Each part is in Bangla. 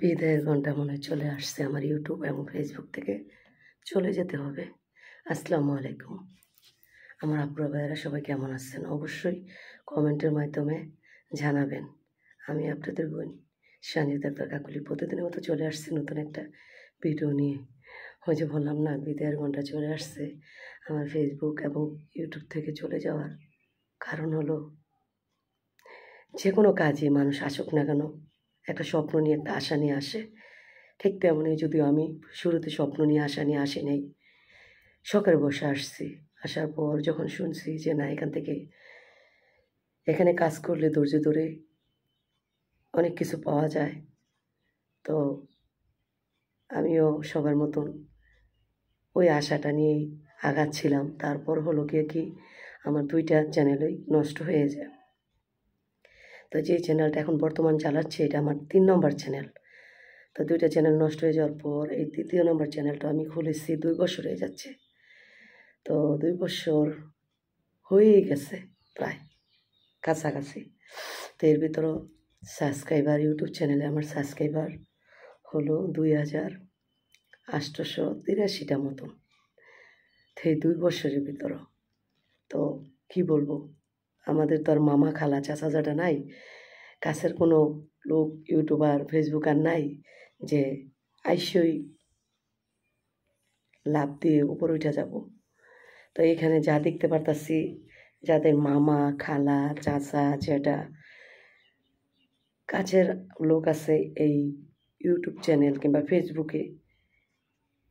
বিদায়ের ঘন্টা মনে হয় চলে আসছে আমার ইউটিউব এবং ফেসবুক থেকে চলে যেতে হবে। আসসালামু আলাইকুম। আমার আপুরা ভাইয়েরা সবাই কেমন আছেন? অবশ্যই কমেন্টের মাধ্যমে জানাবেন। আমি আপনাদের বোন সঞ্জিতা আক্তার কাকলি প্রতিদিনের মতো চলে আসছি নতুন একটা ভিডিও নিয়ে। ওই যে বললাম না, বিদায়ের ঘন্টা চলে আসছে আমার ফেসবুক এবং ইউটিউব থেকে চলে যাওয়ার কারণ হলো, যে কোনো কাজে মানুষ আসুক না কেন একটা স্বপ্ন নিয়ে, একটা আশা নিয়ে আসে। ঠিক তেমনই যদিও আমি শুরুতে স্বপ্ন নিয়ে আশা নিয়ে আসি নাই, শখের বসে আসছি। আসার পর যখন শুনছি যে না, এখানে কাজ করলে ধৈর্য ধরে অনেক কিছু পাওয়া যায়, তো আমিও সবার মতন ওই আশাটা নিয়েই আগাচ্ছিলাম। তারপর হলো গিয়ে কি, আমার 2টা চ্যানেলই নষ্ট হয়ে যায়। তো যে চ্যানেলটা এখন বর্তমান চালাচ্ছি এটা আমার 3 নম্বর চ্যানেল। তো 2টা চ্যানেল নষ্ট হয়ে যাওয়ার পর এই 3য় নম্বর চ্যানেলটা আমি খুলেছি 2 বছর হয়ে যাচ্ছে। তো 2 বছর হয়েই গেছে প্রায় কাছাকাছি। তো এর ভিতরেও সাবস্ক্রাইবার, ইউটিউব চ্যানেলে আমার সাবস্ক্রাইবার হলো 2883টা মতন। তো এই 2 বছরের ভিতরও তো কি বলবো, আমাদের তো আর মামা খালা চাচা জাটা নাই, কাছের কোনো লোক ইউটিউবার ফেসবুকার নাই যে আইসই লাভ দিয়ে উপরে উঠে যাব। তো এখানে যা দেখতে পারতাছি, যাদের মামা খালা চাচা যেটা কাছের লোক আছে এই ইউটিউব চ্যানেল কিংবা ফেসবুকে,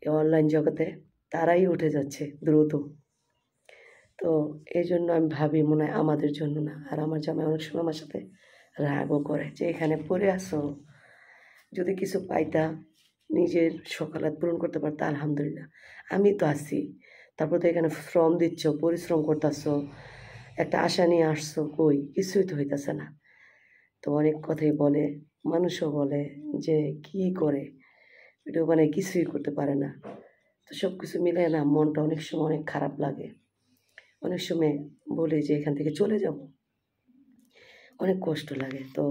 অনলাইন জগতে, তারাই উঠে যাচ্ছে দ্রুত। তো এই জন্য আমি ভাবি মনে হয় আমাদের জন্য না। আর আমার জামাই অনেক সময় আমার সাথে রাগও করে যে এখানে পড়ে আসো, যদি কিছু পাইতা, নিজের সকালাত পূরণ করতে পারতা আলহামদুলিল্লাহ। আমি তো আছি, তারপর তো এখানে শ্রম দিচ্ছ, পরিশ্রম করতেছো, একটা আশা নিয়ে আসছো, কই কিছুই তো হইতেছে না। তো অনেক কথাই বলে, মানুষও বলে যে কি করে ভিডিও বানায়, কিছুই করতে পারে না। তো সব কিছু মিলে না মনটা অনেক সময় অনেক খারাপ লাগে। অনেক সময় বলি যে এখান থেকে চলে যাব, অনেক কষ্ট লাগে। তো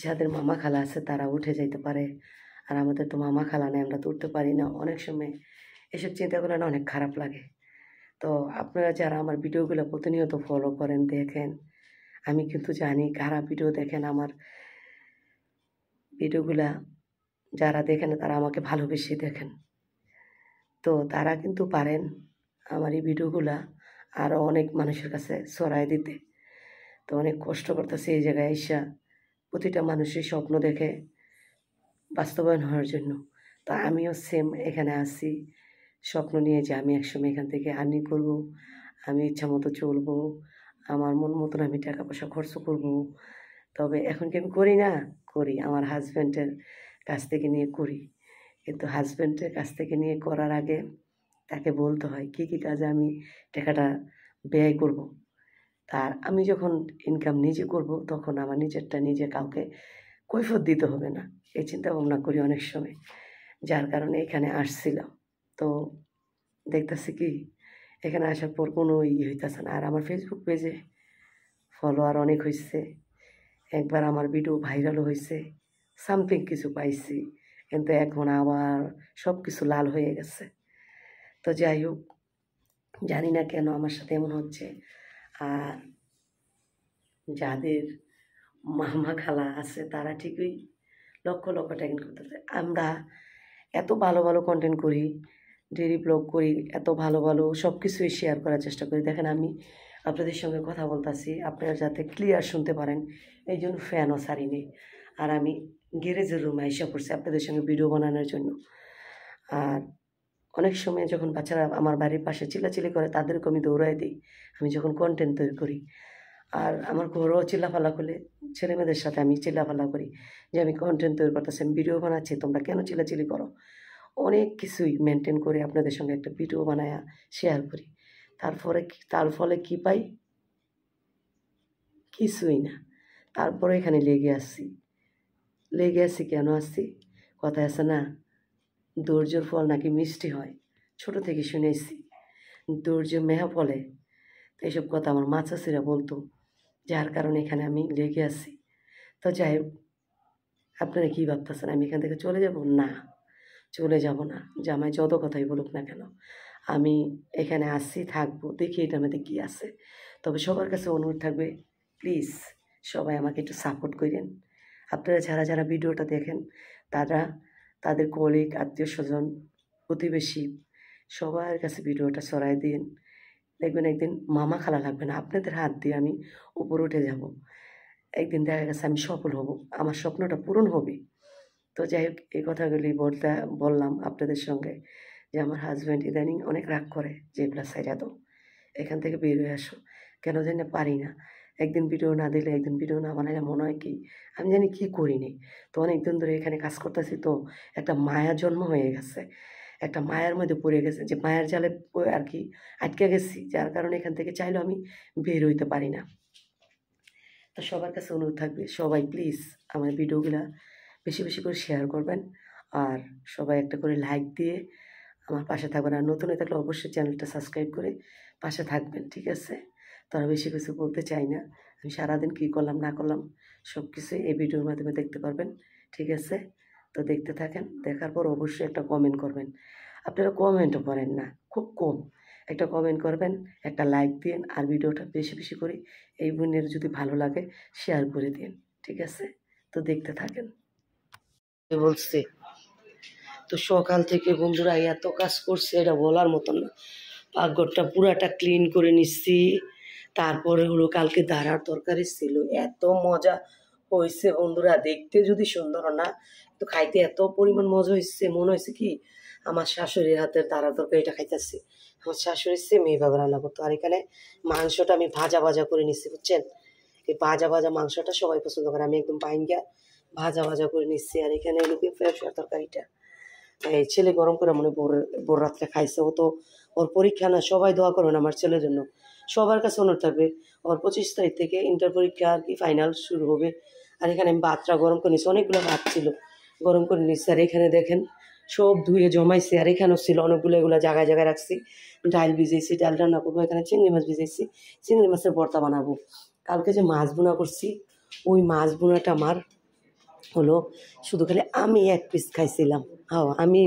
যাদের মামা খালা আছে তারা উঠে যাইতে পারে, আর আমাদের তো মামা খালা নেই, আমরা তো উঠতে পারি না। অনেক সময় এসব চিন্তা করলে না অনেক খারাপ লাগে। তো আপনারা যারা আমার ভিডিওগুলো প্রতিনিয়ত ফলো করেন, দেখেন, আমি কিন্তু জানি কারা ভিডিও দেখেন। আমার ভিডিওগুলা যারা দেখেন তারা আমাকে ভালোবেসে দেখেন। তো তারা কিন্তু পারেন আমার এই ভিডিওগুলা আরও অনেক মানুষের কাছে ছড়াই দিতে। তো অনেক কষ্ট করতেছে এই জায়গায় আইসা প্রতিটা মানুষের স্বপ্ন দেখে বাস্তবায়ন হওয়ার জন্য। তো আমিও সেম এখানে আছি স্বপ্ন নিয়ে যে আমি একসময় এখান থেকে আর্নি করব, আমি ইচ্ছা মতো চলবো, আমার মন মতন আমি টাকা পয়সা খরচ করব। তবে এখন কি আমি করি না? করি, আমার হাজব্যান্ডের কাছ থেকে নিয়ে করি। কিন্তু হাজব্যান্ডের কাছ থেকে নিয়ে করার আগে তাকে বলতে হয় কী কী কাজে আমি টাকাটা ব্যয় করব। আর আমি যখন ইনকাম নিজে করব তখন আমার নিজেরটা নিজে কাউকে কৈফিয়ত দিতে হবে না, এই চিন্তা ভাবনা করি অনেক সময়। যার কারণে এখানে আসছিলাম। তো দেখতেছি কি, এখানে আসার পর কোনো হইতেছে না। আর আমার ফেসবুক পেজে ফলোয়ার অনেক হয়েছে, একবার আমার ভিডিও ভাইরালও হয়েছে, সামথিং কিছু পাইছি, কিন্তু এখন আবার সব কিছু লাল হয়ে গেছে। তো যাই হোক, জানি না কেন আমার সাথে এমন হচ্ছে। আর যাদের মামা খালা আছে তারা ঠিকই লক্ষ লক্ষ টাকা করতেছে। আমরা এত ভালো ভালো কন্টেন্ট করি, ডেইলি ব্লগ করি, এত ভালো ভালো সব কিছুই শেয়ার করার চেষ্টা করি। দেখেন আমি আপনাদের সঙ্গে কথা বলতেছি, আপনারা যাতে ক্লিয়ার শুনতে পারেন এই জন্য ফ্যানও ছাড়িনি। আর আমি গ্যারেজের রুমে আইসা পড়ছি আপনাদের সঙ্গে ভিডিও বানানোর জন্য। আর অনেক সময় যখন বাচ্চারা আমার বাড়ির পাশে চিল্লাচিল্লি করে তাদেরকে আমি দৌড়াই দিই আমি যখন কন্টেন্ট তৈরি করি। আর আমার ঘরেও চিল্লাফাল্লা করলে ছেলেমেয়েদের সাথে আমি চিল্লাফাল্লা করি যে আমি কন্টেন্ট তৈরি করতেছি, আমি ভিডিও বানাচ্ছি, তোমরা কেন চিল্লাচিল্লি করো। অনেক কিছুই মেনটেন করে আপনাদের সঙ্গে একটা ভিডিও বানায়া শেয়ার করি। তার ফলে কি পাই? কিছুই না। তারপরে এখানে লেগে আসছি কেন আসছি? কথায় আছে না, ধৈর্যের ফল নাকি মিষ্টি হয়, ছোট থেকে শুনেছি ধৈর্য মেহা ফলে। তো এইসব কথা আমার মা চাষিরা বলতো, যার কারণে এখানে আমি লেগে আছি। তো যাই হোক, আপনারা কী ভাবতেছেন আমি এখান থেকে চলে যাব? না, চলে যাব না। জামাই যত কথাই বলুক না কেন, আমি এখানে আসছি, থাকবো, দেখি এটার মধ্যে কী আছে। তবে সবার কাছে অনুরোধ থাকবে, প্লিজ সবাই আমাকে একটু সাপোর্ট করেন। আপনারা যারা যারা ভিডিওটা দেখেন তারা তাদের কলিগ, আত্মীয় স্বজন, প্রতিবেশী সবার কাছে ভিডিওটা ছড়াই দিন। দেখবেন একদিন মামা খালা লাগবে না, আপনাদের হাত দিয়ে আমি উপরে উঠে যাব। একদিন দেখা গেছে আমি সফল হব, আমার স্বপ্নটা পূরণ হবে। তো যাই হোক, এই কথাগুলি বললাম আপনাদের সঙ্গে যে আমার হাজব্যান্ড ইদানিং অনেক রাগ করে যে এগুলা সাইডা দাও, এখান থেকে বের হয়ে আসো। কেন জানি না পারি না, একদিন ভিডিও না দিলে, একদিন ভিডিও না বানাইলে মনে হয় কি আমি জানি কী করিনি। তো অনেকদিন ধরে এখানে কাজ করতেছি, তো একটা মায়া জন্ম হয়ে গেছে, একটা মায়ার মধ্যে পড়ে গেছে, যে মায়ার জালে আর কি আটকে গেছি, যার কারণে এখান থেকে চাইলেও আমি বের হইতে পারি না। তো সবার কাছে অনুরোধ থাকবে, সবাই প্লিজ আমার ভিডিওগুলা বেশি বেশি করে শেয়ার করবেন, আর সবাই একটা করে লাইক দিয়ে আমার পাশে থাকবেন। আর নতুন হয়ে থাকলে অবশ্যই চ্যানেলটা সাবস্ক্রাইব করে পাশে থাকবেন, ঠিক আছে? তো আর বেশি কিছু বলতে চাই না, আমি সারাদিন কী করলাম না করলাম সব কিছু এই ভিডিওর মাধ্যমে দেখতে পারবেন, ঠিক আছে? তো দেখতে থাকেন, দেখার পর অবশ্যই একটা কমেন্ট করবেন। আপনারা কমেন্টও করেন না, খুব কম। একটা কমেন্ট করবেন, একটা লাইক দিন, আর ভিডিওটা বেশি বেশি করে এই বোনের যদি ভালো লাগে শেয়ার করে দিন, ঠিক আছে? তো দেখতে থাকেন। বলছি তো সকাল থেকে বন্ধুরা এত কাজ করছে এটা বলার মতন না। পাকঘরটা পুরাটা ক্লিন করে নিচ্ছি। তারপরে হলো কালকে দাঁড়ার তরকারি ছিল, এত মজা হয়েছে বন্ধুরা, দেখতে যদি সুন্দর না তো খাইতে এত পরিমাণ মজা হয়েছে, মনে হয়েছে কি আমার শাশুড়ির হাতের দাঁড়ার তরকারিটা খাইতেছি। আমার শাশুড়ি সে মেয়ে বাবা রান্না করতো। আর এখানে মাংসটা আমি ভাজা ভাজা করে নিচ্ছি, বুঝছেন? এই ভাজা ভাজা মাংসটা সবাই পছন্দ করে, আমি একদম বাইঙ্গা ভাজা ভাজা করে নিচ্ছি। আর এখানে লোকে ফেরসার তরকারিটা এই ছেলে গরম করে মনে ভোর রাত্রে খাইছে। ও তো ওর পরীক্ষা না, সবাই দোয়া করবেন আমার ছেলের জন্য। সবার কাছে অনুরোধ থাকবে, ওর 25 তারিখ থেকে ইন্টার পরীক্ষা আর কি ফাইনাল শুরু হবে। আর এখানে আমি ভাতটা গরম করে নিচ্ছি, অনেকগুলো ভাত ছিল গরম করে নিচ্ছি। আর এখানে দেখেন সব ধুয়ে জমাইছি, আর এখানেও ছিল অনেকগুলো, এগুলো জায়গায় জায়গায় রাখছি। ডাল ভিজেছি, ডাল রান্না করবো। এখানে চিংড়ি মাছ ভিজেছি, চিংড়ি মাছের ভর্তা বানাবো। কালকে যে মাছ বোনা করছি, ওই মাছ বোনাটা আমার হলো শুধু খালি আমি এক পিস খাইছিলাম। আমি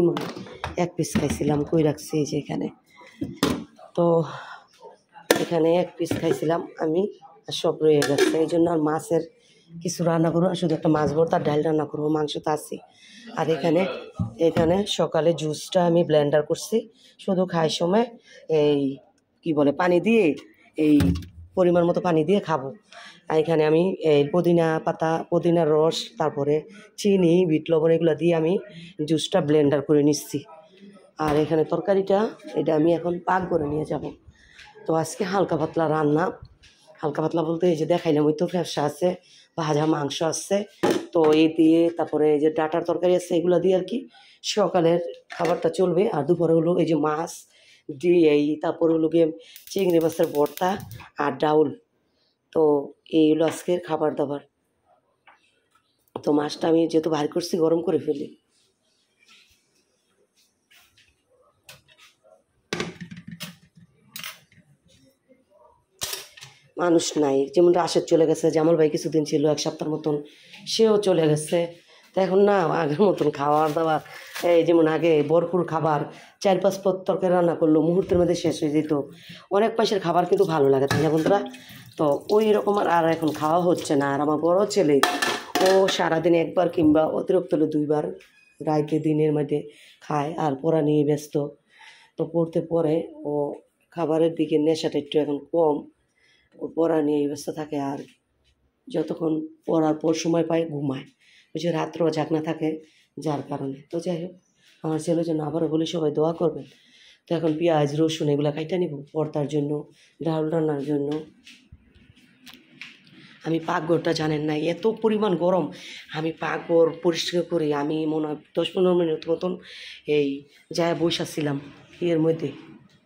এক পিস খাইছিলাম, কই রাখছি এই যে এখানে। তো এখানে এক পিস খাইছিলাম আমি, আর সব রয়ে গেছে। এই জন্য আর মাছের কিছু রান্না করবো, শুধু একটা মাছ ভর্তা ডাল রান্না করবো, মাংস তো আছি। আর এখানে সকালে জুসটা আমি ব্লেন্ডার করছি, শুধু খাই সময় এই কি বলে পানি দিয়ে, এই পরিমাণ মতো পানি দিয়ে খাবো। আর এখানে আমি এই পুদিনা পাতা, পুদিনার রস, তারপরে চিনি, বিট লবণ এগুলো দিয়ে আমি জুসটা ব্লেন্ডার করে নিচ্ছি। আর এখানে তরকারিটা এটা আমি এখন পাক করে নিয়ে যাব। তো আজকে হালকা পাতলা রান্না, হালকা পাতলা বলতে এই যে দেখাইলাম, ওই তো ফ্যাপসা আছে, ভাজা মাংস আছে, তো এই দিয়ে তারপরে এই যে ডাটার তরকারি আছে, এগুলো দিয়ে আর কি সকালের খাবারটা চলবে। আর দুপুরে হলো এই যে মাছ দিয়ে এই, তারপরে হলো গিয়ে চিংড়ি মাছের ভর্তা আর ডাউল। তো এই হলো আজকের খাবার দাবার। তো মাছটা আমি যেহেতু ভারী করছি, গরম করে ফেলি। মানুষ নাই, যেমন রাশেদ চলে গেছে, জামাল ভাই কিছুদিন ছিল, এক সপ্তাহের মতন, সেও চলে গেছে। তো এখন না আগের মতন খাওয়ার দাওয়ার, এই যেমন আগে ভরপুর খাবার, 4-5 পদ তরকারি রান্না করলো, মুহূর্তের মধ্যে শেষ হয়ে যেত। অনেক পয়সার খাবার কিন্তু ভালো লাগে, তাই না বন্ধুরা? তো ওই রকম আর এখন খাওয়া হচ্ছে না। আর আমার বড় ছেলে, ও সারাদিনে একবার কিংবা অতিরিক্ত হলে 2বার রাইতে দিনের মধ্যে খায়, আর পড়া নিয়ে ব্যস্ত। তো পড়তে পড়ে ও খাবারের দিকে নেশাটা একটু এখন কম, ও পড়া নিয়ে ব্যস্ত থাকে। আর যতক্ষণ পড়ার পর সময় পায় ঘুমায়, ওই যে রাত্রেও জাগনা থাকে, যার কারণে। তো যাই হোক, আমার ছেলের জন্য আবারও বলি সবাই দোয়া করবেন। তো এখন পেঁয়াজ রসুন এগুলো কাইটা নিব ভর্তার জন্য, ডাল রান্নার জন্য। আমি পাকঘরটা জানেন না, এত পরিমাণ গরম, আমি পাকঘর পরিষ্কার করি, আমি মনে হয় 10-15 মিনিট মতন এই যায় বসেছিলাম এর মধ্যে,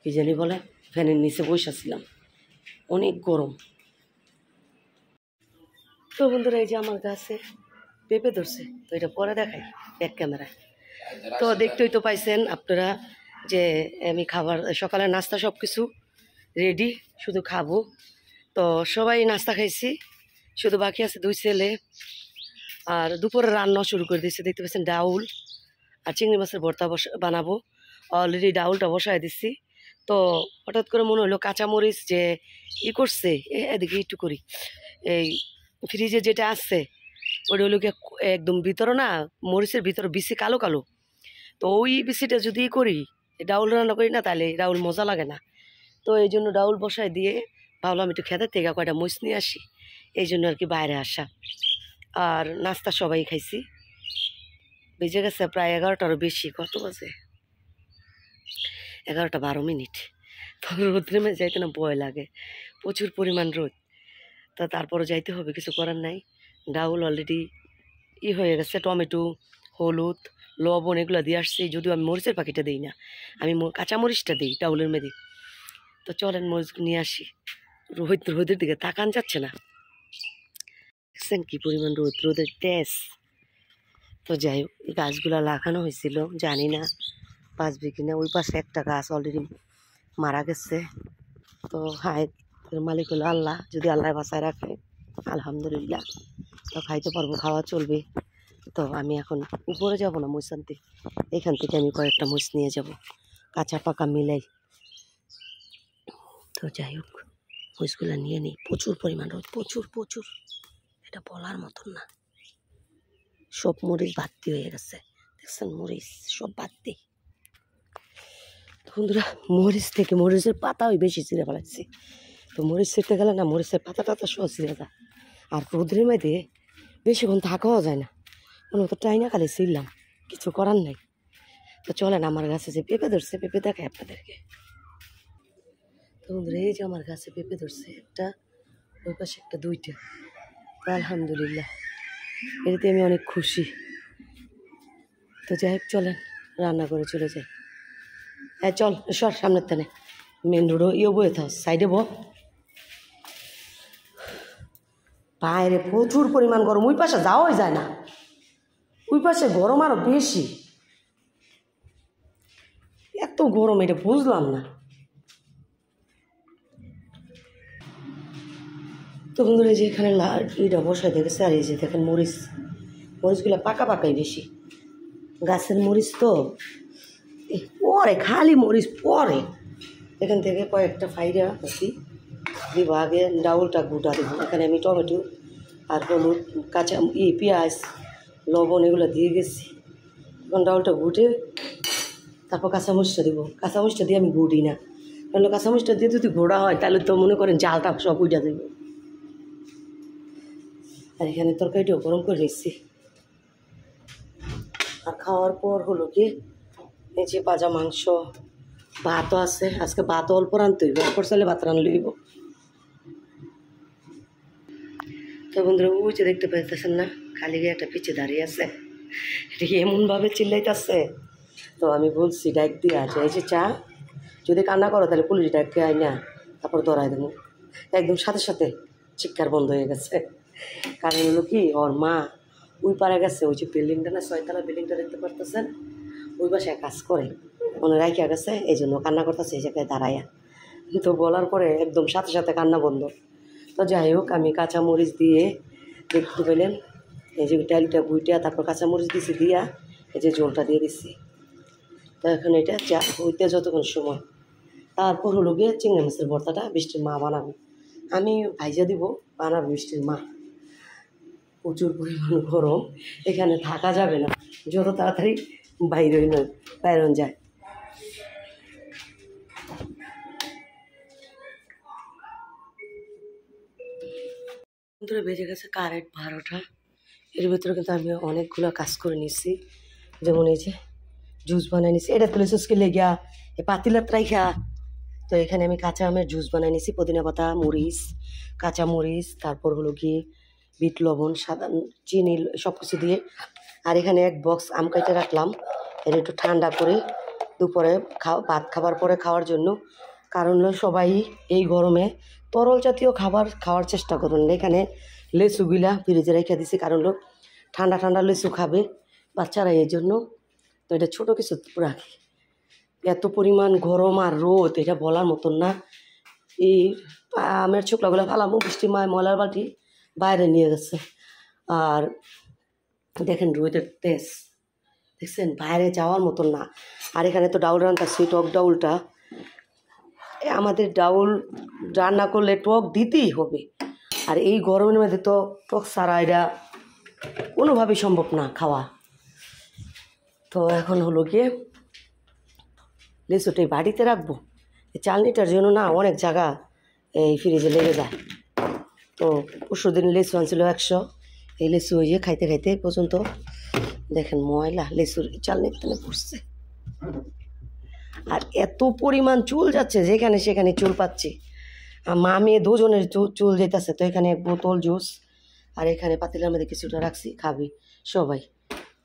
কী জানি বলে, ফ্যানের নিচে বসেছিলাম, অনেক গরম। তো বন্ধুরা এই যে আমার গাছে পেঁপে ধরছে, তো এটা পরে দেখাই এক ক্যামেরায়। তো দেখতেই তো পাইছেন আপনারা যে আমি খাবার, সকালের নাস্তা সব কিছু রেডি, শুধু খাবো। তো সবাই নাস্তা খাইছি, শুধু বাকি আছে 2 ছেলে আর দুপুরে রান্না শুরু করে দিচ্ছি, দেখতে পাচ্ছেন ডাউল আর চিংড়ি মাছের ভর্তা বানাবো। অলরেডি ডাউলটা বসায় দিচ্ছি। তো হঠাৎ করে মনে হলো কাঁচামরিচ যে করছে, এদিকে একটু করি, এই ফ্রিজে যেটা আসছে ওটা হলো গিয়ে একদম ভিতরে না, মরিচের ভিতরে বিচি কালো কালো। তো ওই বিচিটা যদি করি, ডাউল রান্না করি না, তাহলে ডাউল মজা লাগে না। তো এই জন্য ডাউল বসায় দিয়ে ভাবলাম একটু খেতে থেকে কয়টা মরিচ নিয়ে আসি, এই জন্য আর কি বাইরে আসা। আর নাস্তা সবাই খাইছি। বেজে গেছে প্রায় 11টারও বেশি। কত বাজে? 11টা 12 মিনিট। তো রোদ্রে মেয়ে যাইতে না ভয় লাগে, প্রচুর পরিমাণ রোদ। তো তারপরও যাইতে হবে, কিছু করার নাই। ডাউল অলরেডি হয়ে গেছে। টমেটো, হলুদ, লবণ এগুলো দিয়ে আসছি, যদিও আমি মরিচের পাখিটা দিই না, আমি কাঁচামরিচটা দিই ডাউলের মেয়েদি। তো চলেন মরিচ নিয়ে আসি। রোদের দিকে তাকান যাচ্ছে না, দেখছেন কি পরিমাণ রোদ, রোদের তেজ। তো যাই হোক, এই গাছগুলো লাগানো হয়েছিল, জানি না বাঁচবে কিনা। ওই পাশে একটা গাছ অলরেডি মারা গেছে। তো হায়ের মালিক হলো আল্লাহ, যদি আল্লাহ বাঁচায় রাখে আলহামদুলিল্লাহ, তো খাইতে পারবো, খাওয়া চলবে। তো আমি এখন উপরে যাব না মরিচ আনতে, এখান থেকে আমি কয়েকটা মরিচ নিয়ে যাব, কাঁচা পাকা মিলাই। তো যাই হোক, মরিচগুলো নিয়ে নিই। প্রচুর পরিমাণ রোদ, প্রচুর প্রচুর, এটা বলার মতন না। সব মরিচ বাড়তি হয়ে গেছে, দেখছেন মরিচ সব বাড়তি। বন্ধুরা, মরিচ থেকে মরিচের পাতাও বেশি ছিঁড়ে ফেলাচ্ছি। তো মরিচ ছিঁড়তে গেলে না, মরিচের পাতা টাতা সহ ছিঁড়ে যায়। আর রোদ্রের মধ্যে বেশিক্ষণ থাকাও যায় না, মনে হতো টাইনা খালি ছিঁড়লাম, কিছু করার নাই। তো চলেন, আমার গাছে যে পেঁপে ধরছে, পেঁপে দেখায় আপনাদেরকে। তো বন্ধুরা, এই যে আমার গাছে পেঁপে ধরছে, একটা ওই পাশে একটা, দুইটা। তো আলহামদুলিল্লাহ, এটাতে আমি অনেক খুশি। তো যাই হোক, চলেন রান্না করে চলে যাই। হ্যাঁ চল, সর সামনের টানে, মেন রোডও বয়ে থাক, সাইডে বাইরে প্রচুর পরিমাণ গরম, ওই পাশে যাওয়াই যায় না, ওই পাশে গরম আরও বেশি। এত গরম, এটা বুঝলাম না। তো বন্ধুরা, এই যে এখানে এটা বসাই দেখেছে, আর এই যে দেখেন মরিচগুলো পাকা পাকাই বেশি, গাছের মরিচ তো পরে খালি মরিচ পরে। এখান থেকে কয়েকটা ফাইরা আছি দিব, আগে ডাউলটা গুটা দেবো। এখানে আমি টমেটো আর হলুদ, কাঁচা পেঁয়াজ, লবণ এগুলো দিয়ে গেছি। এখন ডাউলটা গুটে তারপর কাঁচামরিচটা দিব। কাঁচামরিচটা দিয়ে আমি গুটি না, কারণ কাঁচামরিচটা দিয়ে যদি ঘোড়া হয় তাহলে তো মনে করেন জালটা সব উইটা দেবো। আর এখানে তরকারিটাও গরম করে রেখেছি। আর খাওয়ার পর হলো কি, এই যে ভাজা মাংস, ভাতও আছে। আজকে ভাতও অল্প রানতে হইব, অল্প চাইলে ভাত রানলে হইব। তো বন্ধুরা, ওই যে দেখতে পাইতেছেন না, খালি গিয়ে একটা পিছিয়ে দাঁড়িয়ে আছে, এটা এমনভাবে চিল্লাইতেছে। তো আমি বলছি ডাক দিয়ে আছে, এই যে চা যদি কান্না করো তাহলে পুলিশ ডাককে আই না, তারপর ধরাই দেবো। একদম সাথে সাথে চিৎকার বন্ধ হয়ে গেছে। কারণ হলো কি, ওর মা ওই পারে গেছে, ওই যে বিল্ডিংটা না, 6তলা বিল্ডিংটা দেখতে পারতেছেন, ওই বাসায় কাজ করে, মনে রাখিয়া গেছে, এই জন্য কান্না করতেছে এই জায়গায় দাঁড়াইয়া। তো বলার পরে একদম সাথে সাথে কান্না বন্ধ। তো যাই হোক, আমি কাঁচামরিচ দিয়ে, দেখতে পেলেন এই যে ডালটা গুইটা, তারপর কাঁচামরিচ দিছি, দিয়া এই যে ঝোলটা দিয়ে দিচ্ছি। তো এখন এটা যা হইতে যতক্ষণ সময়, তারপর হলো গিয়ে চিংড়ি মাছের ভর্তাটা বৃষ্টির মা বানাবে, আমি ভাইজা দিব, বানাবে বৃষ্টির মা। প্রচুর পরিমাণ গরম, এখানে থাকা যাবে না, যত তাড়াতাড়ি বাইরে যায়। বন্ধুরা, বেজে গেছে কারেন্ট 12টা। এর ভিতরে কিন্তু আমি অনেকগুলো কাজ করে নিচ্ছি, যেমন এই যে জুস বানিয়ে নিচ্ছি, এটা তুলে সুসকে লেগিয়া এই পাতিলাত রাইখা। তো এখানে আমি কাঁচা আমের জুস বানিয়ে নিচ্ছি, পুদিনা পাতা, মরিচ, কাঁচা মরিচ, তারপর হলো কি বিট লবণ, সাদা চিনি, সব কিছু দিয়ে। আর এখানে এক বক্স আম কাইটে রাখলাম, এটা একটু ঠান্ডা করে দুপুরে ভাত খাবার পরে খাওয়ার জন্য। কারণ সবাই এই গরমে তরল জাতীয় খাবার খাওয়ার চেষ্টা করুন। এখানে লেচুগুলা ফ্রিজে রেখে দিছি, কারণ ঠান্ডা ঠান্ডা লেচু খাবে বাচ্চারা, এই জন্য। তো এটা ছোটো কিছু রাখি। এত পরিমাণ গরম আর রোদ, এটা বলার মতন না। এই আমের ছোকলাগুলো ফালামো, বৃষ্টি মায় ময়লার বালতি বাইরে নিয়ে গেছে। আর দেখেন রোদের তেজ দেখছেন, বাইরে যাওয়ার মতন না। আর এখানে তো ডাউল রান্নাছি, টক ডাউলটা আমাদের ডাউল রান্না করলে টক দিতেই হবে। আর এই গরমের মধ্যে তো টক ছাড়া এটা কোনোভাবেই সম্ভব না খাওয়া। তো এখন হলো গিয়ে লেচুটাই বাড়িতে রাখবো। এই চালনিটার জন্য না অনেক জায়গা এই ফ্রিজে লেগে যায়। তো পরশু দিন লেচু আনছিল 100, এই লেচু হয়ে খাইতে খাইতে পর্যন্ত দেখেন ময়লা লেচুর চালনি পড়ছে। আর এত পরিমাণ চুল যাচ্ছে, যেখানে সেখানে চুল পাচ্ছি। মা মেয়ে দুজনের চুল যেতেছে। তো এখানে এক বোতল জুস, আর এখানে পাতিলার মধ্যে কিছুটা রাখছি, খাবি সবাই।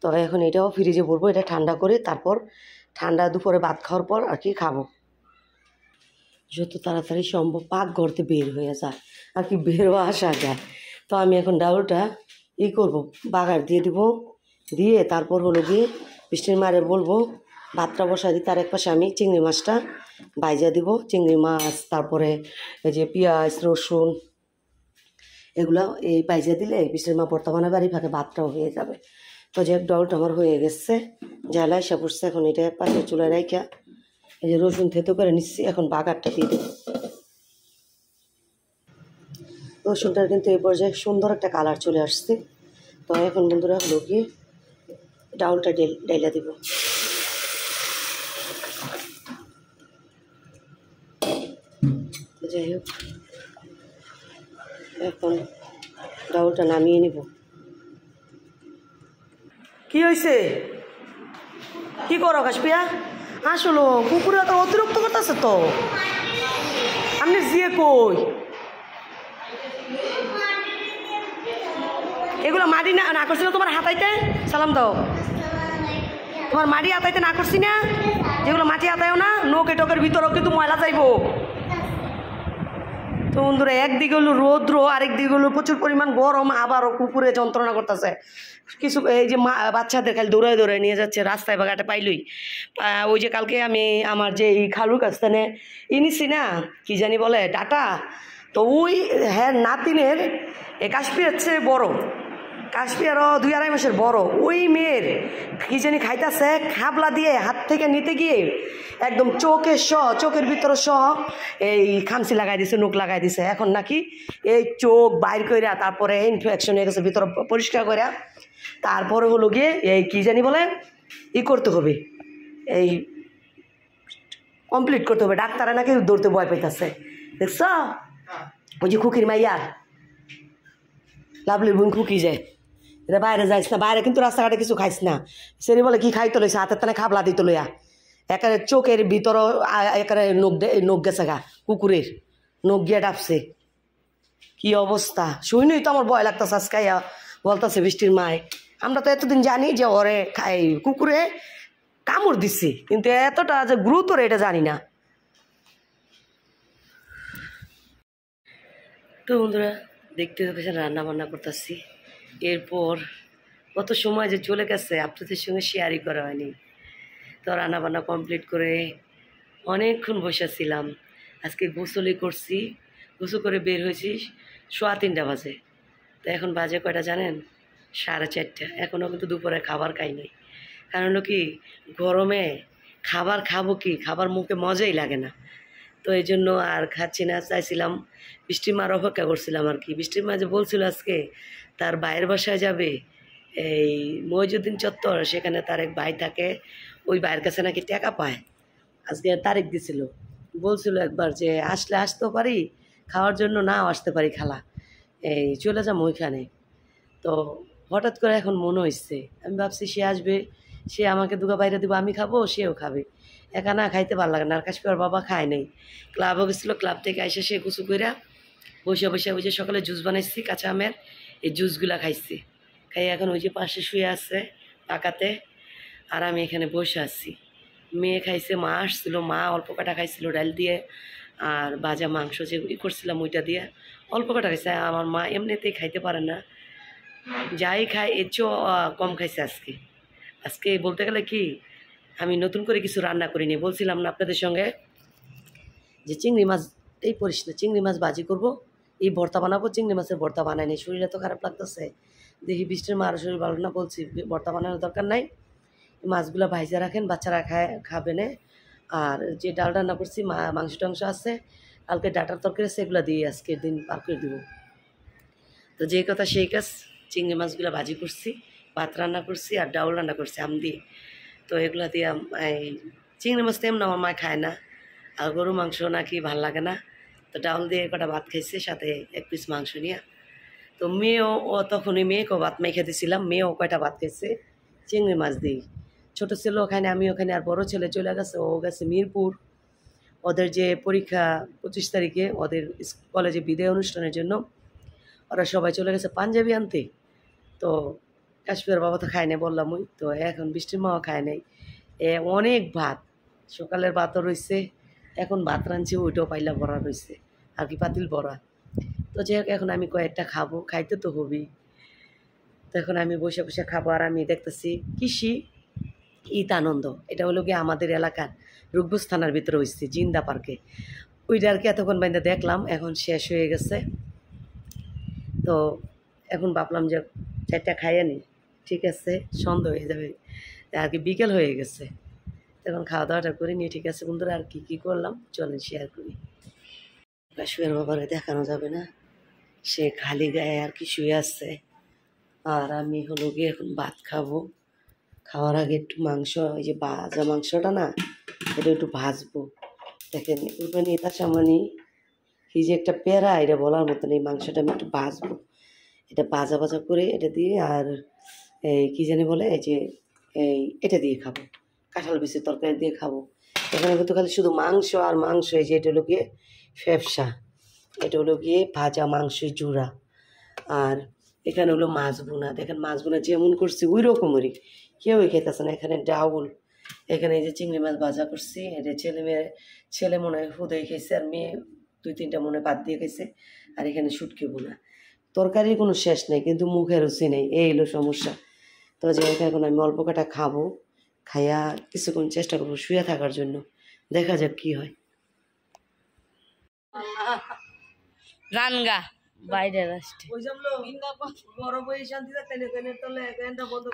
তো এখন এটাও ফ্রিজে ভরবো, এটা ঠান্ডা করে তারপর ঠান্ডা দুপুরে ভাত খাওয়ার পর আর কি খাবো। যত তাড়াতাড়ি সম্ভব পাক ঘরতে বের হয়ে যায় আর কি, বেরো আসা যায়। তো আমি এখন ডাউলটা করব, বাগার দিয়ে দিব, দিয়ে তারপর হলো গিয়ে বৃষ্টির মারে বলবো ভাতটা বসা দিই। তার এক পাশে আমি চিংড়ি মাছটা ভাইজা দিব, চিংড়ি মাছ, তারপরে এই যে পেঁয়াজ রসুন এগুলো এই ভাইজা দিলে বৃষ্টির মা ভর্তা বানাবে, আর এই ফাঁকে ভাতটাও হয়ে যাবে। তো যে ডাউলটা আমার হয়ে গেছে, জ্বালা এসে পড়ছে। এখন এটা পাশে চুলায় রাইখা এই যে রসুন থেতো করে নিচ্ছি, এখন বাগারটা দিয়ে দেবো। রসুনটার কিন্তু এই পর্যায়ে সুন্দর একটা কালার চলে আসছে। তো এখন বন্ধুরা হলো গিয়ে ডাউলটা ডাইলা দিব। যাই হোক এখন ডাউলটা নামিয়ে নিব। কি হয়েছে, কি করো কাশপিয়া? আসলো কুকুরে তো অতিরিক্ত করতেছে। তো আপনি জিয়ে কই এগুলো মাটি না করছিল তোমার হাতাইতে? সালাম দাও। তোমার মাটি হাতাইতে না করছি না? যেগুলো মাটি হাতায়ও না, নোকে টোকের ভিতরেও কিন্তু ময়লা যাইবো। তো বন্ধুরা একদিকে হলো রৌদ্র, আরেকদিকে হলো প্রচুর পরিমাণ গরম, আবারও কুকুরে যন্ত্রণা করতেছে। কিছু এই যে বাচ্চাদের খালি দৌড়ায় দৌড়ায় নিয়ে যাচ্ছে রাস্তায় বা ঘাটে পাইলই। ওই যে কালকে আমি আমার যে এই খালুর কাছ থেকে নিছি না, কি জানি বলে ডাটা, তো ওই হ্যাঁ নাতিনের কাশ্মীরের চেয়ে বড়, কাশ্মীরও 2-2.5 মাসের বড়, ওই মেয়ের কি জানি খাইতেছে, খাবলা দিয়ে হাত থেকে নিতে গিয়ে একদম চোখের ভিতরে এই খামসি লাগাই দিছে, নোক লাগাই দিছে। এখন নাকি এই চোখ বাইর কইরা তারপরে ইনফেকশন হয়ে গেছে ভিতরে, পরিষ্কার কইরা তারপরে হলো গিয়ে এই কি জানি বলে করতে হবে, এই কমপ্লিট করতে হবে। ডাক্তারে নাকি দৌড়তে ভয় পাইতেছে, দেখছ? ওই যে খুকির মাইয়া লাভলির বোন খুকি যায়, এটা বাইরে যাইস না, বাইরে কিন্তু রাস্তাঘাটে কিছু খাইস না। সেনি বলে কি খাইতে লইছে, হাতের টানে খাবলা দিতে লইয়া একেবারে চোখের ভিতর একেবারে নখ গেছে গা, কুকুরের নখ গিয়ে ডাবছে। কি অবস্থা শুইনই তো আমার ভয় লাগতেছে। আজকাইয়া বলতেছে বৃষ্টির মায়, আমরা তো এতদিন জানি যে ওরে কুকুরে কামড় দিছি, কিন্তু এতটা যে গুরুতর এটা জানি না। তো বন্ধুরা দেখতে পেয়েছেন রান্না বান্না করতেছি, এরপর কত সময় যে চলে গেছে আপনাদের সঙ্গে শেয়ারই করা হয়নি। তো রান্নাবান্না কমপ্লিট করে অনেকক্ষণ বসেছিলাম। আজকে গোসলই করছি, গোসল করে বের হয়েছি 3:15 বাজে। তো এখন বাজে কয়টা জানেন? 4:30। এখনও কিন্তু দুপুরে খাবার খাই নাই। কারণ হলো কি, গরমে খাবার খাবো কি, খাবার মুখে মজাই লাগে না। তো এই জন্য আর খাচ্ছি না। চাইছিলাম বৃষ্টির মার অপেক্ষা করছিলাম আর কি। বৃষ্টির মা যে বলছিল আজকে তার ভাইয়ের বাসায় যাবে, এই মহিজুদ্দিন চত্বর, সেখানে তার এক ভাই থাকে, ওই ভাইয়ের কাছে নাকি টাকা পায়। আজকে তারিখ দিছিল, বলছিল একবার যে আসলে আসতেও পারি খাওয়ার জন্য, নাও আসতে পারি খালা, এই চলে যাবো ওইখানে। তো হঠাৎ করে এখন মনে হচ্ছে, আমি ভাবছি সে আসবে, সে আমাকে দুগা বাইরে দিব, আমি খাবো, সেও খাবে। একা না খাইতে ভালো লাগে না। আর কাশপিয়ার বাবা খায় নাই, ক্লাবও গেছিলো, ক্লাব থেকে এসে সে কুচু কইরা বসে বসে ওই যে সকালে জুস বানাইছি কাঁচা আমের, এই জুসগুলা খাইছি। খাই এখন ওই যে পাশে শুয়ে আছে পাকাতে, আর আমি এখানে বসে আছি। মেয়ে খাইছে, মা আসছিল, মা অল্প কাটা খাইছিল ডাল দিয়ে, আর ভাজা মাংস যে করছিলাম ওইটা দিয়ে অল্প কাটা খাইছে। আমার মা এমনিতেই খাইতে পারে না, যাই খায় এর চেয়েও কম খাইছে আজকে। আজকে বলতে গেলে কি, আমি নতুন করে কিছু রান্না করিনি। বলছিলাম না আপনাদের সঙ্গে যে চিংড়ি মাছ এই পরিস না, চিংড়ি মাছ ভাজি করব, এই ভর্তা বানাবো, চিংড়ি মাছের ভর্তা বানাই নাই, শরীরে তো খারাপ লাগতেছে। দেখি বৃষ্টির মা আরও শরীর ভালো না, বলছি ভর্তা বানানোর দরকার নাই, মাছগুলো ভাইজা রাখেন, বাচ্চারা খাবে না। আর যে ডাল রান্না করছি মাংস টাংস আছে, কালকে ডাটার তরকারি আছে, এগুলো দিয়ে আজকের দিন পার করে দেবো। তো যে কথা সেই কাজ, চিংড়ি মাছগুলো ভাজি করছি, ভাত রান্না করছি আর ডাউল রান্না করছি আম দিয়ে। তো এগুলো দিয়ে এই চিংড়ি মাছ তো এমন আমার মা খায় না, আর গরু মাংস নাকি ভাল লাগে না। তো ডাউল দিয়ে কটা ভাত খাইছে, সাথে 1 পিস মাংস নিয়ে। তো মেয়েও তখনই মেয়েকেও ভাত মেখে দিয়েছিলাম, মেয়েও কয়টা ভাত খাইছে চিংড়ি মাছ দিই। ছোটো ছেলে ওখানে, আমি ওখানে, আর বড় ছেলে চলে গেছে, ও গেছে মিরপুর। ওদের যে পরীক্ষা 25 তারিখে, ওদের কলেজে বিদায় অনুষ্ঠানের জন্য ওরা সবাই চলে গেছে পাঞ্জাবি আনতে। তো কাশ্মীর বাবা তো খায় নাই বললাম, ওই তো এখন বৃষ্টির মাও খায় নাই। অনেক ভাত, সকালের ভাতও রয়েছে, এখন ভাত রাঁধছি, ওইটাও পাইলা ভরা রয়েছে, আর কি পাতিল ভরা। তো যাই হোক, এখন আমি কয়েকটা খাবো, খাইতে তো হবেই। তো এখন আমি বসে বসে খাবো, আর আমি দেখতেছি কৃষি ঈদ আনন্দ, এটা হলো গিয়ে আমাদের এলাকার রূপগঞ্জ থানার ভিতরে হয়েছে, জিন্দা পার্কে। ওইটা আর কি এতক্ষণ বাইন্দা দেখলাম, এখন শেষ হয়ে গেছে। তো এখন ভাবলাম যে 4টা খাইয়ে নি, ঠিক আছে, সন্ধ্যা হয়ে যাবে, আর কি বিকেল হয়ে গেছে। এখন খাওয়া দাওয়াটা করে নিয়ে, ঠিক আছে বন্ধুরা, আর কি কি করলাম চলেন শেয়ার করি। কাশ্মীর বাবারে দেখানো যাবে না, সে খালি গায়ে আর কি শুয়ে আসছে। আর আমি হলো গিয়ে এখন ভাত খাবো, খাওয়ার আগে একটু মাংস, এই যে ভাজা মাংসটা না, এটা একটু ভাজবো। দেখেন মানে এটা সামানি কি যে একটা পেঁড়া, এটা বলার মতন। এই মাংসটা আমি একটু ভাজবো, এটা ভাজা ভাজা করে এটা দিয়ে, আর এই কী জানি বলে, এই যে এটা দিয়ে খাবো, কাঁঠাল বিচের তরকারি দিয়ে খাবো। এখানে কিন্তু খালি শুধু মাংস আর মাংস। এই যে এটা হলো গিয়ে ফ্যাপসা, এটা হলো গিয়ে ভাজা মাংসের জুড়া, আর এখানে হলো মাছ বোনা। দেখেন মাছ বোনা যেমন করছি ওই রকমেরই, কেউই খেতেছে না। এখানে ডাউল, এখানে এই যে চিংড়ি মাছ ভাজা করছি, এটা ছেলে মনে হয় হুদই খেয়েছে, আর মেয়ে 2-3টা মনে ভাত দিয়ে খেয়েছে। আর এখানে শুটকি বোনা, তরকারির কোনো শেষ নেই, কিন্তু মুখে রুচি নেই, এই হলো সমস্যা। তো যে এখন আমি অল্প কাটা খাবো, খাইয়া কিছুক্ষণ চেষ্টা করবো শুয়ে থাকার জন্য, দেখা যাক কি হয়। রানগা বাইরের রাষ্ট্রে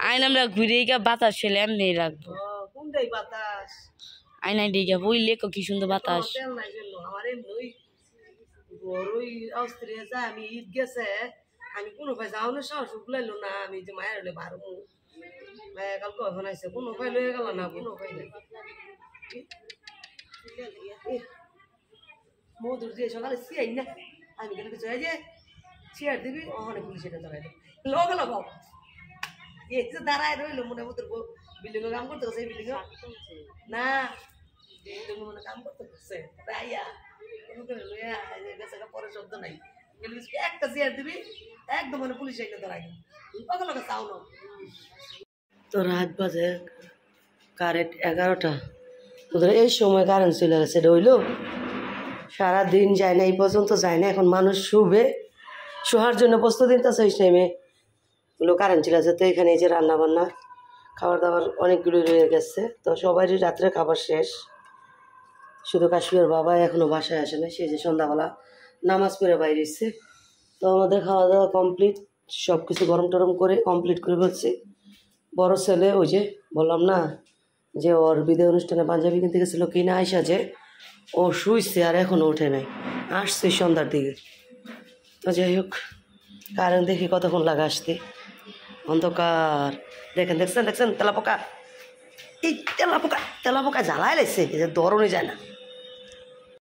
আইন আমরা ঘুরে গিয়ে বাতাস ফেলে এমনি রাখবো। আইনাই দিকে বইলে কি সুন্দর বাতাস। আমি ঈদ গেছে, আমি কোনো ভাই যাও না, সাহস গুলাইলো না, আমি যে মায়ের হলে বারো মায়া কালকে এখন আইসে, কোনো ভাই লয়ে গেল না, কোনো ভাই না। মধুর দিয়ে সকালে সিয়াই না, আমি কেন কিছু যে চেয়ার দিবি, ওখানে পুলিশ এটা দাঁড়াই লগে লগ এই যে দাঁড়ায় রইলো, মনে মতো বিল্ডিং এ কাম করতে গেছে, বিল্ডিং না মনে কাম করতে গেছে, তাইয়া পরে শব্দ নাই, একটা চেয়ার দিবি একদম, মানে পুলিশ এটা দাঁড়াই লগে লগে চাও না। তো রাত বাজে কারেন্ট 11টা, ওদের এই সময় কারেন্ট চলে গেছে, এটা হইলো সারাদিন যায় না, এই পর্যন্ত যায় না। এখন মানুষ শুবে, শোয়ার জন্য প্রস্তুতি নিতেছে, ওই টাইমে ওগুলো কারেন্ট চলে আছে। তো এখানে এই যে রান্না বান্না খাবার দাবার অনেকগুলো রয়ে গেছে। তো সবারই রাত্রে খাবার শেষ, শুধু কাশ্মীর বাবা এখনও বাসায় আসে না, সে যে সন্ধ্যাবেলা নামাজ পড়ে বাইরে এসছে। তো আমাদের খাওয়া দাওয়া কমপ্লিট, সব কিছু গরম টরম করে কমপ্লিট করে ফেলছি। বড় ছেলে ওই যে বললাম না যে ওর বিদায় অনুষ্ঠানে পাঞ্জাবি কিনতে গেছিলো, কিনা আইসা যে ও শুইছে আর এখনও ওঠে নাই, আসছে সন্ধ্যার দিকে। তো যাই হোক, কারেন্ট দেখি কতক্ষণ লাগে আসতে, অন্ধকার। দেখছেন তেলাপোকা, এই তেলাপোকা জ্বালায় লাগছে, যে দরনে যায় না।